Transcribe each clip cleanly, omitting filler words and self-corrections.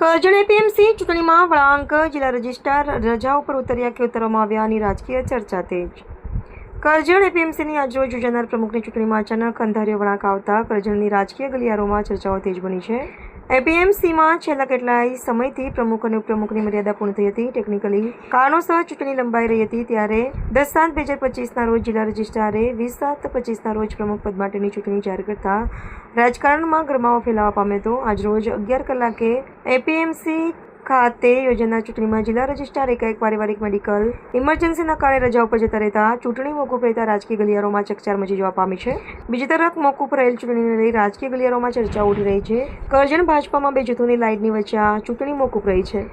Karjan APMC ચૂંટણીમાં વળાંક જિલ્લા રજિસ્ટ્રાર રજાઓ પર ઉતર્યા કે ઉતરવામાં આવ્યાની રાજકીય ચર્ચા તેજ. કરજણ એપીએમસીની આજરોજ યોજાનાર પ્રમુખની ચૂંટણીમાં અચાનક અંધારિયો વળાંક આવતા કરજણની રાજકીય ગલિયારોમાં ચર્ચાઓ તેજ બની છે. એપીએમસીમાં છેલ્લા કેટલાય સમયથી પ્રમુખ અને ઉપપ્રમુખની મર્યાદા પૂર્ણ થઈ હતી. ટેકનિકલી કારણોસર ચૂંટણી લંબાઈ રહી હતી. ત્યારે 10/7/2025ના રોજ જિલ્લા રજિસ્ટ્રારે 20/7/25ના રોજ પ્રમુખ પદ માટેની ચૂંટણી જાહેર કરતા રાજકારણમાં ગરમાવો ફેલાવા પામ્યો હતો. આજરોજ 11 કલાકે એપીએમસી ખાતે યોજાનાર ચૂંટણીમાં જિલ્લા રજિસ્ટ્રાર એકાએક પારિવારિક મેડિકલ ઇમરજન્સીના કારણે રજા ઉપર જતા રહેતા ચૂંટણી મોકૂફ રહેતા રાજકીય ગલિયારોમાં ચકચાર મચી જવા પામી છે. બીજી તરફ મોકૂફ રહેલ ચૂંટણીને લઈ રાજકીય ગલિયારોમાં ચર્ચા ઉઠી રહી છે. કરજણ ભાજપામાં બે જૂથોની લાઇનની વચ્ચે આ ચૂંટણી મોકૂફ રહી છે.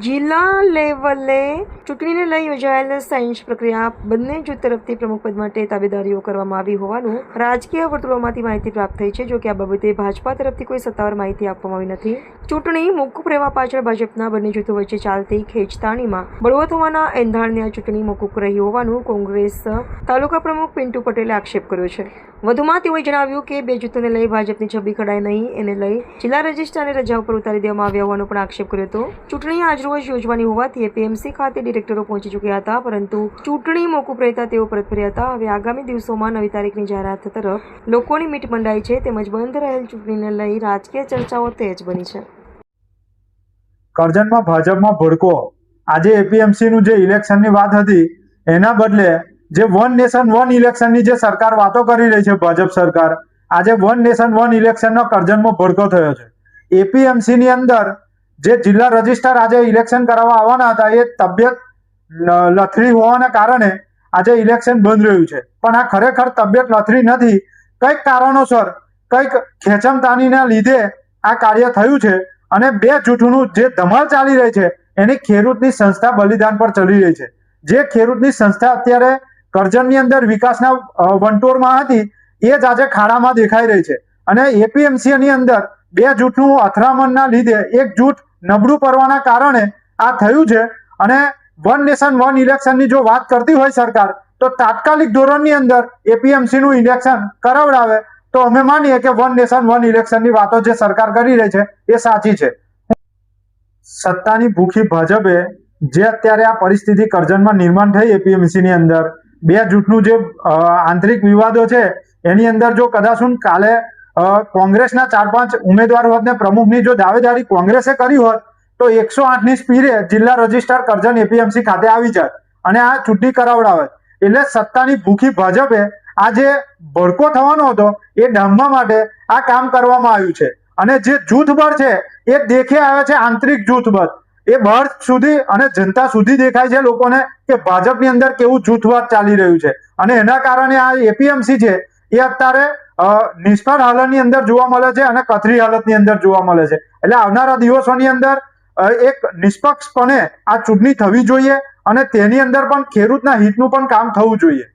જિલ્લા લેવલે ચૂંટણીને લઈ યોજાયેલ સાયન્સ પ્રક્રિયા બંને જૂથ તરફથી પ્રમુખ પદ માટે તાબેદારીઓ કરવામાં આવી હોવાનું રાજકીય વર્તુળોમાંથી માહિતી પ્રાપ્ત થઈ છે. જો કે આ બાબતે ભાજપા તરફથી કોઈ સત્તાવાર માહિતી આપવામાં આવી નથી. ચૂંટણી મોકૂફ રહેવા પાછળ ભાજપના બંને જૂથો વચ્ચે ચાલતી ખેંચતાણીમાં બળવત હોવાના એંધાણને આ ચૂંટણી મોકૂફ રહી હોવાનું કોંગ્રેસ તાલુકા પ્રમુખ પિન્ટુ પટેલે આક્ષેપ કર્યો છે. વધુમાં તેઓએ જણાવ્યું કે બે જૂથોને લઈ ભાજપની છબી ખડાય નહીં, એને લઈ જિલ્લા રજિસ્ટ્રારને રજા ઉપર ઉતારી દેવામાં આવ્યા હોવાનો પણ આક્ષેપ કર્યો હતો. ચૂંટણી આજરોજ યોજવાની હોવાથી એપીએમસી ખાતે ડિરેક્ટરો પહોંચી ચૂક્યા હતા, પરંતુ ચૂંટણી મોકૂફ રહેતા તેઓ પરત ફર્યા હતા. હવે આગામી દિવસોમાં નવી તારીખની જાહેરાત તરફ લોકોની મીટ મંડાઈ છે. તેમજ બંધ રહેલ ચૂંટણીને લઈ રાજકીય ચર્ચાઓ તેજ બની છે. કરજણમાં ભાજપમાં ભડકો. આજે એપીએમસીનું જે ઇલેક્શનની વાત હતી એના બદલે જે વન નેશન વન ઇલેક્શનની જે સરકાર વાતો કરી રહી છે ભાજપ સરકાર, આજે વન નેશન વન ઇલેક્શનનો કરજણમાં ભડકો થયો છે. એપીએમસીની અંદર જે જિલ્લા રજિસ્ટ્રાર આજે ઇલેક્શન કરાવવા આવવાના હતા એ તબિયત લથડી હોવાના કારણે આજે ઇલેક્શન બંધ રહ્યું છે. પણ આ ખરેખર તબિયત લથડી નથી, કંઈક કારણોસર કંઈક ખેંચમતાણીના લીધે આ કાર્ય થયું છે. અને બે જૂથોનું જે ધમાલ ચાલી રહી છે એની ખેડૂતની સંસ્થા બલિદાન પર ચલી રહી છે. જે ખેડૂતની સંસ્થા અત્યારે કરજણની અંદર વિકાસના વંટોળમાં હતી એ જ આજે ખાડામાં દેખાઈ રહી છે. અને એપીએમસીની અંદર બે જૂથનું અથડામણના લીધે એક જૂથ નબળું પડવાના કારણે આ થયું છે. અને વન નેશન વન ઇલેક્શનની જો વાત કરતી હોય સરકાર તો તાત્કાલિક ધોરણની અંદર એપીએમસીનું ઇલેક્શન કરાવડાવે તો અમે માનીએ કે વન નેશન વન ઇલેક્શનની વાતો જે સરકાર કરી રહી છે એ સાચી છે. સત્તાની ભૂખી ભાજપે જે અત્યારે આ પરિસ્થિતિ કરજણમાં નિર્માણ થઈ એપીએમસીની અંદર બે જૂથનું જે આંતરિક વિવાદો છે એની અંદર જો કદાચ કાલે કોંગ્રેસના 4-5 ઉમેદવાર હોત ને પ્રમુખની જો દાવેદારી કોંગ્રેસે કરી હોત તો 108ની સ્પીડે જિલ્લા રજિસ્ટ્રાર કરજણ એપીએમસી ખાતે આવી જાત અને આ ચૂંટણી કરાવડાવત. એટલે સત્તાની ભૂખી ભાજપે આ જે ભડકો થવાનો હતો એ ડામવા માટે આ કામ કરવામાં આવ્યું છે. અને જે જૂથબળ છે એ દેખે આવે છે આંતરિક જૂથબળ, એ બહાર સુધી અને જનતા સુધી દેખાય છે લોકોને કે ભાજપની અંદર કેવું જૂથવાદ ચાલી રહ્યું છે. અને એના કારણે આ એપીએમસી છે એ અત્યારે નિષ્ફળ હાલતની અંદર જોવા મળે છે અને કથરી હાલતની અંદર જોવા મળે છે. એટલે આવનારા દિવસોની અંદર એક નિષ્પક્ષપણે આ ચૂંટણી થવી જોઈએ અને તેની અંદર પણ ખેડૂતના હિતનું પણ કામ થવું જોઈએ.